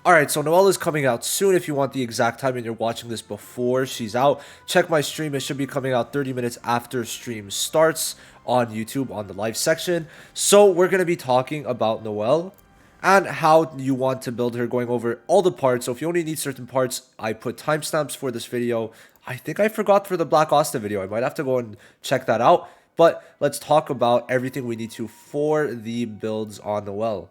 Alright, so Noelle is coming out soon. If you want the exact time and you're watching this before she's out, check my stream. It should be coming out 30 minutes after stream starts on YouTube on the live section. So we're going to be talking about Noelle and how you want to build her, going over all the parts. So if you only need certain parts, I put timestamps for this video. I think I forgot for the Black Asta video. I might have to go and check that out. But let's talk about everything we need to for the builds on Noelle.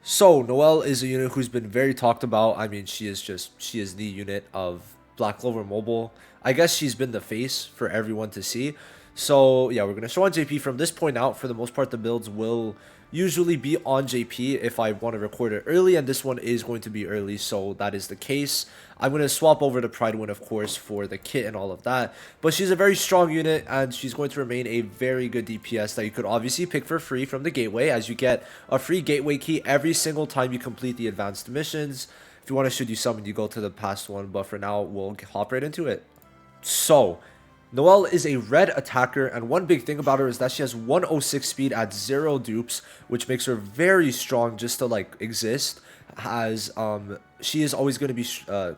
So, Noelle is a unit who's been very talked about. I mean, she is the unit of Black Clover Mobile. I guess she's been the face for everyone to see. So, yeah, we're going to show on JP. From this point out, for the most part, the builds will usually be on JP if I want to record it early, and this one is going to be early, so that is the case. I'm going to swap over to Pride Win, of course, for the kit and all of that, but she's a very strong unit, and she's going to remain a very good DPS that you could obviously pick for free from the gateway, as you get a free gateway key every single time you complete the advanced missions. If you want to should you summon, you go to the past one, but for now, we'll hop right into it. So, Noelle is a red attacker, and one big thing about her is that she has 106 speed at 0 dupes, which makes her very strong just to like exist, as she is always going to be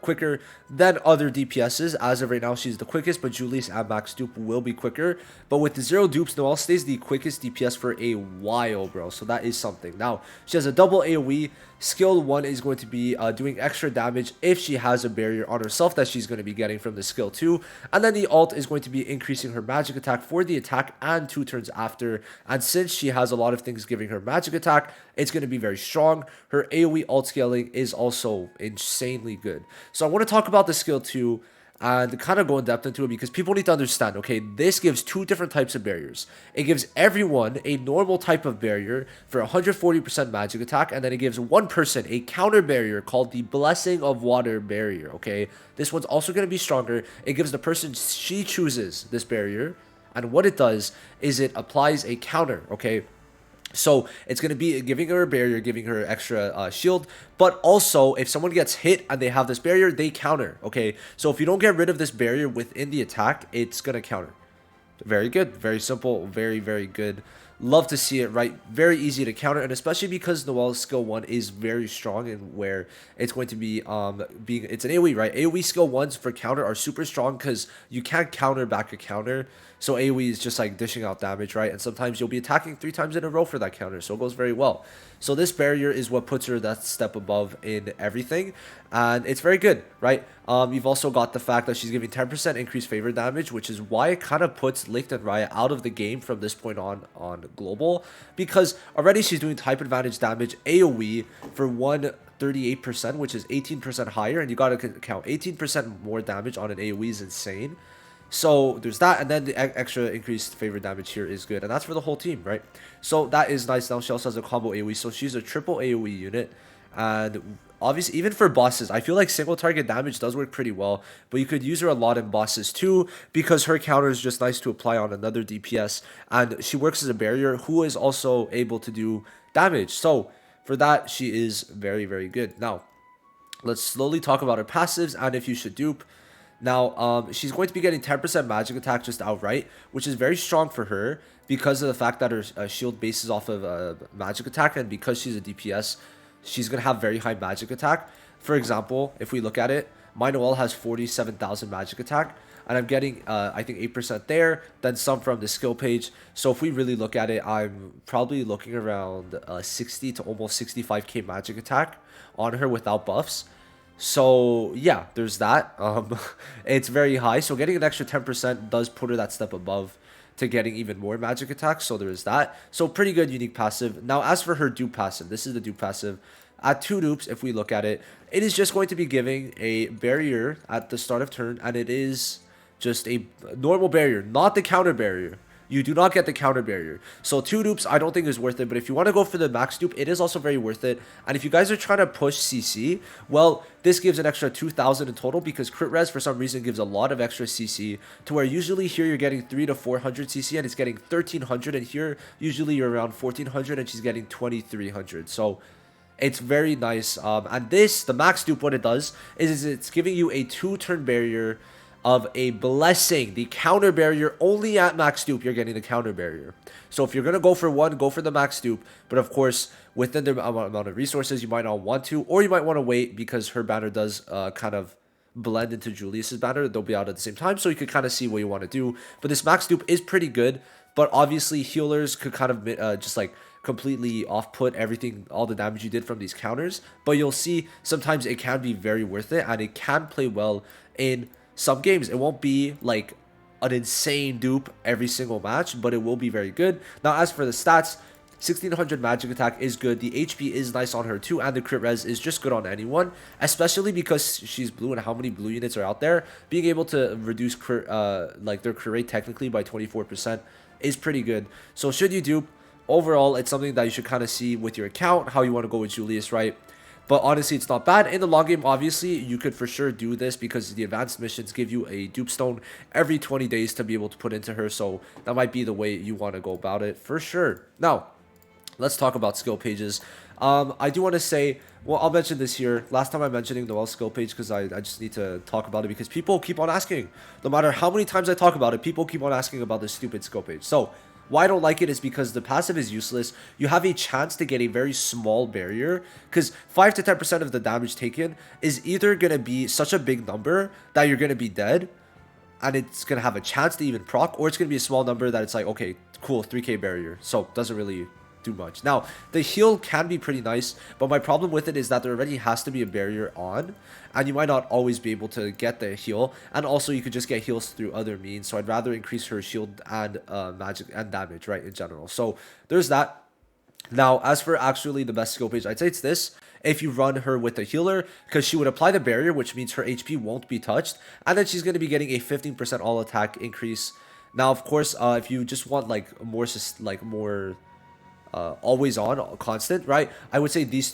quicker than other DPSs. As of right now, she's the quickest, but Julius and Max Dupe will be quicker. But with the 0 dupes, Noelle stays the quickest DPS for a while, bro. So that is something. Now, she has a double AoE. Skill 1 is going to be doing extra damage if she has a barrier on herself that she's going to be getting from the skill 2. And then the ult is going to be increasing her magic attack for the attack and 2 turns after. And since she has a lot of things giving her magic attack, it's going to be very strong. Her AoE ult scaling is also insanely good. So I want to talk about the skill 2 and kind of go in depth into it, because people need to understand, okay, this gives 2 different types of barriers. It gives everyone a normal type of barrier for 140% magic attack, and then it gives one person a counter barrier called the Blessing of Water barrier, okay? This one's also going to be stronger. It gives the person she chooses this barrier, and what it does is it applies a counter, okay? So it's going to be giving her a barrier, giving her extra shield, but also if someone gets hit and they have this barrier, they counter, okay? So if you don't get rid of this barrier within the attack, it's going to counter. Very good, very simple, very, very good. Love to see it, right? Very easy to counter, and especially because Noelle's skill 1 is very strong, and where it's going to be it's an AoE, right? AoE skill 1s for counter are super strong because you can't counter back a counter. So AoE is just like dishing out damage, right? And sometimes you'll be attacking 3 times in a row for that counter, so it goes very well. So this barrier is what puts her that step above in everything, and it's very good, right? You've also got the fact that she's giving 10% increased favor damage, which is why it kind of puts Licht and Riot out of the game from this point on global, because already she's doing type advantage damage AoE for 138%, which is 18% higher, and you gotta count 18% more damage on an AoE is insane. So there's that, and then the extra increased favor damage here is good, and that's for the whole team, right? So that is nice. Now she also has a combo AoE, so she's a triple AoE unit, and obviously even for bosses, I feel like single target damage does work pretty well, but you could use her a lot in bosses too, because her counter is just nice to apply on another DPS, and she works as a barrier who is also able to do damage. So for that, she is very, very good. Now, let's slowly talk about her passives and if you should dupe. Now, she's going to be getting 10% magic attack just outright, which is very strong for her because of the fact that her shield bases off of magic attack, and because she's a DPS, she's going to have very high magic attack. For example, if we look at it, my Noelle has 47,000 magic attack, and I'm getting, I think, 8% there, then some from the skill page. So if we really look at it, I'm probably looking around 60 to almost 65k magic attack on her without buffs. So yeah, there's that. It's very high, so getting an extra 10% does put her that step above to getting even more magic attack, so there's that. So pretty good unique passive. Now as for her dupe passive, this is the dupe passive. At 2 dupes, if we look at it, it is just going to be giving a barrier at the start of turn, and it is just a normal barrier, not the counter barrier. You do not get the counter barrier. So 2 dupes I don't think is worth it, but if you want to go for the max dupe, it is also very worth it. And if you guys are trying to push CC, well, this gives an extra 2,000 in total, because crit res for some reason gives a lot of extra CC, to where usually here you're getting 3 to 400 CC and it's getting 1,300, and here usually you're around 1,400 and she's getting 2,300. So it's very nice. And this, the max dupe, what it does is it's giving you a 2-turn barrier of a blessing. The counter barrier, only at max dupe, you're getting the counter barrier. So if you're going to go for one, go for the max dupe. But of course, within the amount of resources, you might not want to, or you might want to wait because her banner does kind of blend into Julius's banner. They'll be out at the same time, so you could kind of see what you want to do. But this max dupe is pretty good, but obviously healers could kind of just like completely off-put everything, all the damage you did from these counters. But you'll see sometimes it can be very worth it, and it can play well in some games. It won't be like an insane dupe every single match, but it will be very good. Now, as for the stats, 1600 magic attack is good. The HP is nice on her too, and the crit res is just good on anyone, especially because she's blue and how many blue units are out there. Being able to reduce like their crit rate technically by 24% is pretty good. So should you dupe, overall it's something that you should kind of see with your account how you want to go with Julius, right? But honestly, it's not bad. In the long game, obviously, you could for sure do this because the advanced missions give you a dupe stone every 20 days to be able to put into her. So that might be the way you want to go about it for sure. Now, let's talk about skill pages. I do want to say, well, I'll mention this here. Last time I'm mentioning Noelle skill page because I just need to talk about it because people keep on asking. No matter how many times I talk about it, people keep on asking about this stupid skill page. So why I don't like it is because the passive is useless. You have a chance to get a very small barrier because 5 to 10% of the damage taken is either going to be such a big number that you're going to be dead and it's going to have a chance to even proc, or it's going to be a small number that it's like, okay, cool, 3k barrier. So doesn't really do much. Now, the heal can be pretty nice, but my problem with it is that there already has to be a barrier on, and you might not always be able to get the heal, and also you could just get heals through other means. So I'd rather increase her shield and magic and damage, right, in general. So there's that. Now, as for actually the best skill page, I'd say it's this. If you run her with a healer, because she would apply the barrier, which means her HP won't be touched, and then she's going to be getting a 15% all attack increase. Now, of course, if you just want like more always on, constant, right? I would say these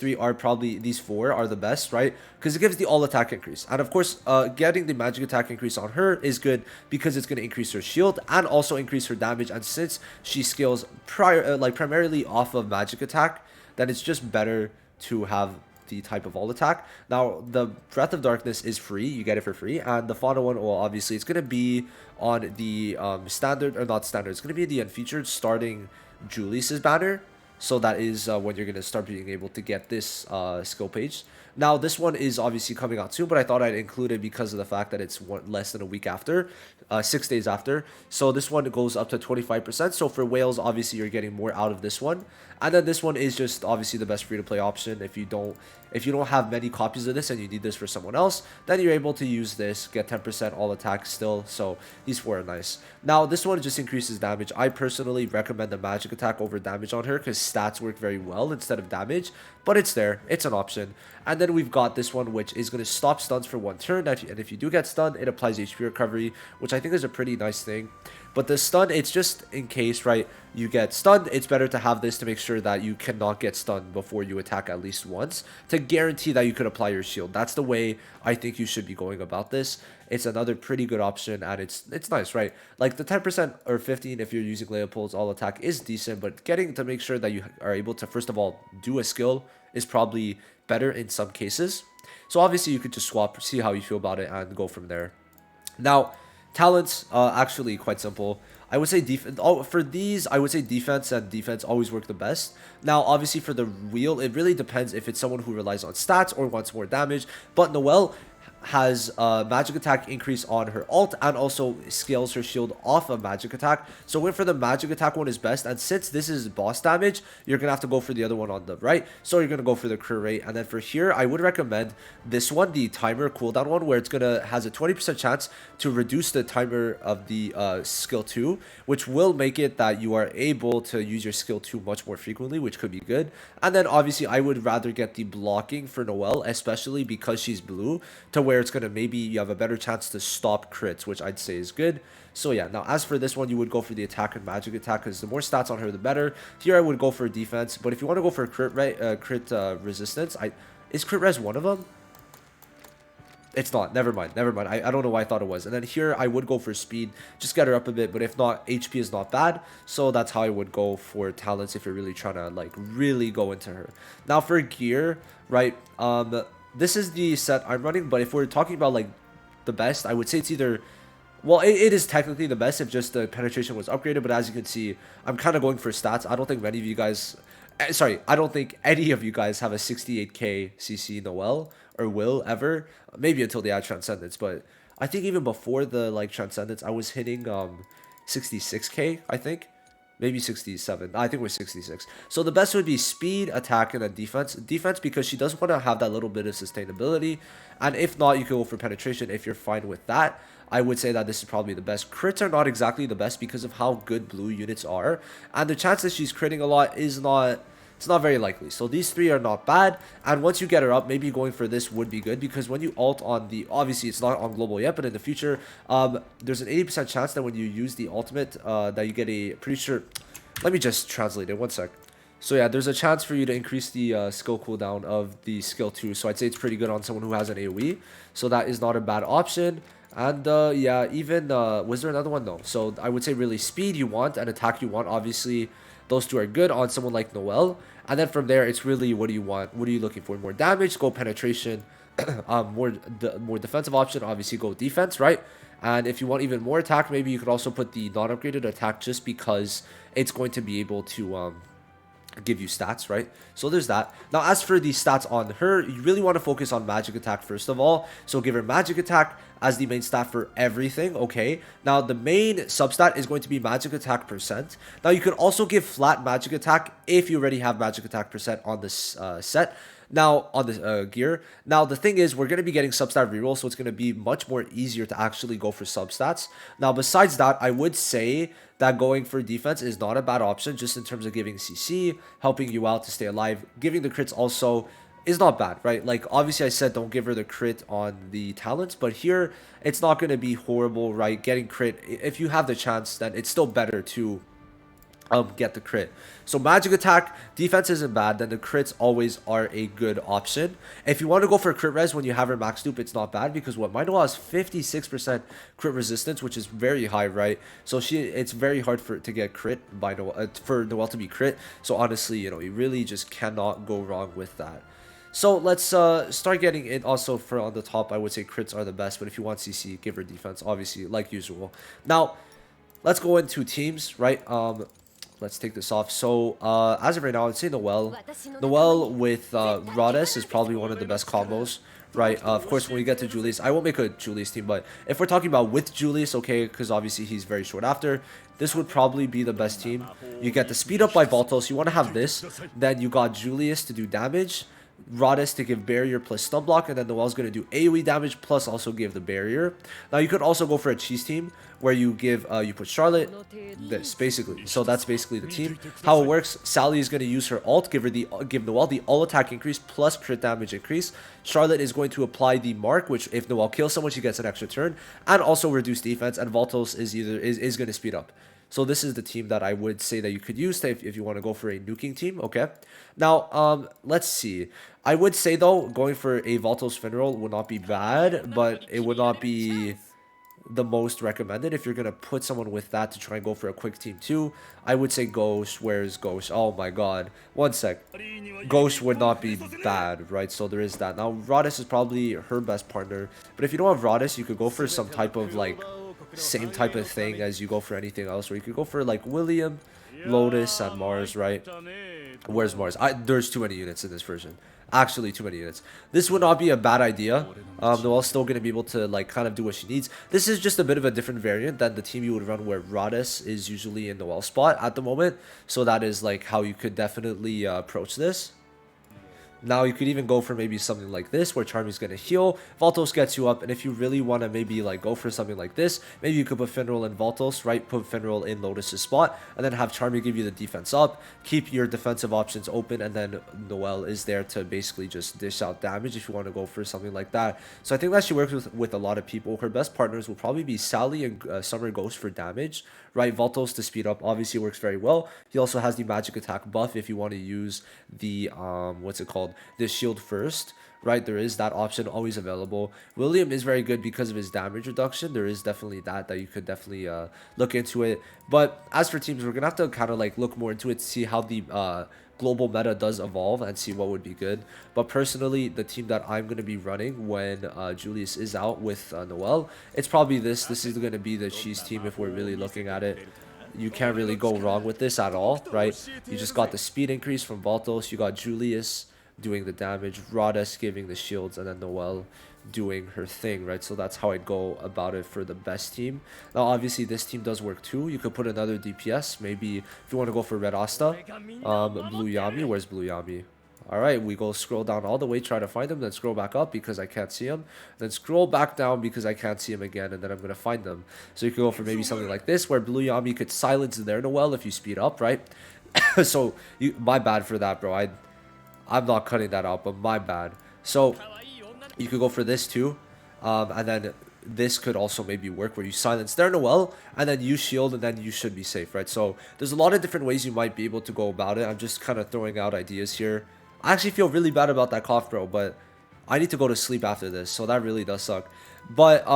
four are the best, right? Because it gives the all attack increase. And of course, getting the magic attack increase on her is good because it's going to increase her shield and also increase her damage. And since she scales primarily off of magic attack, then it's just better to have the type of all attack. Now, the Breath of Darkness is free. You get it for free. And the Fauna one, well, obviously, it's going to be on the standard, or not standard. It's going to be the unfeatured starting Julius's banner. So that is when you're going to start being able to get this skill page. Now, this one is obviously coming out soon, but I thought I'd include it because of the fact that it's less than a week after, 6 days after. So this one goes up to 25%. So for whales, obviously, you're getting more out of this one. And then this one is just obviously the best free-to-play option. If you don't have many copies of this and you need this for someone else, then you're able to use this, get 10% all attack still. So these four are nice. Now, this one just increases damage. I personally recommend the magic attack over damage on her because stats work very well instead of damage. But it's there. It's an option. And then we've got this one, which is going to stop stuns for 1 turn. And if you do get stunned, it applies HP recovery, which I think is a pretty nice thing. But the stun, it's just in case, right, you get stunned. It's better to have this to make sure that you cannot get stunned before you attack at least once, to guarantee that you could apply your shield. That's the way I think you should be going about this. It's another pretty good option, and it's nice, right? Like the 10% or 15% if you're using Leopold's all attack is decent, but getting to make sure that you are able to, first of all, do a skill is probably better in some cases. So obviously you could just swap, see how you feel about it, and go from there. Now, talents, actually quite simple. I would say for these, I would say defense and defense always work the best. Now, obviously for the wheel, it really depends if it's someone who relies on stats or wants more damage. But Noelle has magic attack increase on her ult and also scales her shield off of magic attack. So went for the magic attack one is best, and since this is boss damage, you're gonna have to go for the other one on the right, so you're gonna go for the crit rate. And then for here, I would recommend this one, the timer cooldown one, where it's gonna has a 20% chance to reduce the timer of the skill 2, which will make it that you are able to use your skill 2 much more frequently, which could be good. And then obviously I would rather get the blocking for Noelle, especially because she's blue, to where it's going to maybe you have a better chance to stop crits, which I'd say is good. So yeah, now as for this one, you would go for the attack and magic attack because the more stats on her, the better. Here I would go for defense, but if you want to go for crit resistance, is crit res one of them? It's not. Never mind. I don't know why I thought it was. And then here I would go for speed, just get her up a bit, but if not, HP is not bad. So that's how I would go for talents if you're really trying to like really go into her. Now for gear, right? This is the set I'm running, but if we're talking about like the best, I would say it's either Well, it is technically the best if just the penetration was upgraded, but as you can see, I'm kind of going for stats. I don't think many of you guys, sorry, I don't think any of you guys have a 68k CC Noelle or will ever. Maybe until they add Transcendence, but I think even before the like Transcendence, I was hitting 66k, I think. Maybe 67. I think we're 66. So the best would be speed, attack, and then defense. Defense because she does want to have that little bit of sustainability. And if not, you can go for penetration if you're fine with that. I would say that this is probably the best. Crits are not exactly the best because of how good blue units are. And the chance that she's critting a lot is not... It's not very likely. So these three are not bad. And once you get her up, maybe going for this would be good. Because when you ult on the... Obviously, it's not on global yet. But in the future, there's an 80% chance that when you use the ultimate, that you get a... Pretty sure... Let me just translate it. One sec. So yeah, there's a chance for you to increase the skill cooldown of the skill 2. So I'd say it's pretty good on someone who has an AoE. So that is not a bad option. And yeah, even... was there another one? No. So I would say really speed you want and attack you want. Obviously, those two are good on someone like Noelle. And then from there, it's really what do you want? What are you looking for? More damage, go penetration. More defensive option, obviously go defense, right? And if you want even more attack, maybe you could also put the non-upgraded attack just because it's going to be able to give you stats, right? So there's that. Now, as for the stats on her, you really want to focus on magic attack first of all. So give her magic attack as the main stat for everything, okay? Now, the main substat is going to be magic attack percent. Now, you could also give flat magic attack if you already have magic attack percent on this set. Now, on the gear. Now, the thing is, we're going to be getting substat reroll, so it's going to be much more easier to actually go for substats. Now, besides that, I would say that going for defense is not a bad option, just in terms of giving CC, helping you out to stay alive. Giving the crits also is not bad, right? Like, obviously, I said don't give her the crit on the talents, but here, it's not going to be horrible, right? Getting crit, if you have the chance, then it's still better to... get the crit. So magic attack, defense isn't bad, then the crits always are a good option. If you want to go for crit res when you have her max dupe, it's not bad because what my Noelle has 56% crit resistance, which is very high, right? So it's very hard to get crit by Noelle, for Noelle to be crit. So honestly, you know, you really just cannot go wrong with that. So let's start getting it. Also for on the top, I would say crits are the best, but if you want CC, give her defense, obviously, like usual. Now, let's go into teams, right? Let's take this off. So, as of right now, I'd say Noelle. Noelle with Rhodes is probably one of the best combos, right? Of course, when we get to Julius, I won't make a Julius team, but if we're talking about with Julius, okay, because obviously he's very short after, this would probably be the best team. You get the speed up by Voltos. You want to have this. Then you got Julius to do damage. Rhodes to give barrier plus stun block, and then Noelle's going to do AoE damage plus also give the barrier. Now you could also go for a cheese team where you give you put Charlotte this basically. So that's basically the team. How it works: Sally is going to use her ult, give Noelle the all attack increase plus crit damage increase. Charlotte is going to apply the mark, which if Noelle kills someone, she gets an extra turn, and also reduce defense. And Voltos is going to speed up. So this is the team that I would say that you could use if you want to go for a nuking team, okay? Now, let's see. I would say, though, going for a Voltos Finroll would not be bad, but it would not be the most recommended. If you're going to put someone with that to try and go for a quick team too, I would say Ghost. Where's Ghost? Oh my god. One sec. Ghost would not be bad, right? So there is that. Now, Rhodes is probably her best partner, but if you don't have Rhodes, you could go for some type of, like, same type of thing as you go for anything else, or you could go for like William, Lotus, and Mars, right? Where's Mars? There's too many units in this version. Actually, too many units. This would not be a bad idea. Noelle's still going to be able to like kind of do what she needs. This is just a bit of a different variant than the team you would run where Rhodes is usually in Noelle's spot at the moment. So that is like how you could definitely approach this. Now you could even go for maybe something like this where Charmy's going to heal, Voltos gets you up, and if you really want to maybe like go for something like this, maybe you could put Finroll in Voltos, right? Put Finroll in Lotus's spot, and then have Charmy give you the defense up, keep your defensive options open, and then Noelle is there to basically just dish out damage if you want to go for something like that. So I think that she works with a lot of people. Her best partners will probably be Sally and Summer Ghost for damage, right? Voltos to speed up obviously works very well. He also has the magic attack buff if you want to use the what's it called, the shield first, right? There is that option always available. William is very good because of his damage reduction. There is definitely that you could definitely look into it. But as for teams, we're gonna have to kind of like look more into it to see how the global meta does evolve and see what would be good. But personally, the team that I'm going to be running when Julius is out with Noelle, it's probably this. This is going to be the cheese team if we're really looking at it. You can't really go wrong with this at all, right? You just got the speed increase from Valtos. You got Julius doing the damage, Rhodas giving the shields, and then Noelle doing her thing, right? So that's how I'd go about it for the best team. Now, obviously, this team does work too. You could put another DPS. Maybe if you want to go for Red Asta, Blue Yami. Where's Blue Yami? All right, we go scroll down all the way, try to find him, then scroll back up because I can't see him, then scroll back down because I can't see him again, and then I'm going to find them. So you could go for maybe something like this, where Blue Yami could silence their Noelle if you speed up, right? So, my bad for that, bro. I'm not cutting that out, but my bad. So, you could go for this too, and then this could also maybe work where you silence their Noelle and then you shield and then you should be safe, right? So there's a lot of different ways you might be able to go about it. I'm just kind of throwing out ideas here. I actually feel really bad about that cough, bro, but I need to go to sleep after this, so that really does suck. But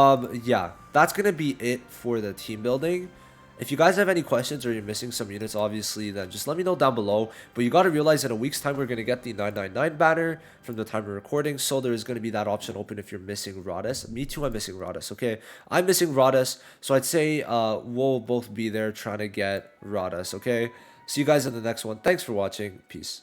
yeah, that's gonna be it for the team building. If you guys have any questions or you're missing some units, obviously, then just let me know down below. But you got to realize in a week's time, we're going to get the 999 banner from the time of recording. So there is going to be that option open if you're missing Rhodas. Me too, I'm missing Rhodas, okay? I'm missing Rhodas. So I'd say we'll both be there trying to get Rhodas, okay? See you guys in the next one. Thanks for watching. Peace.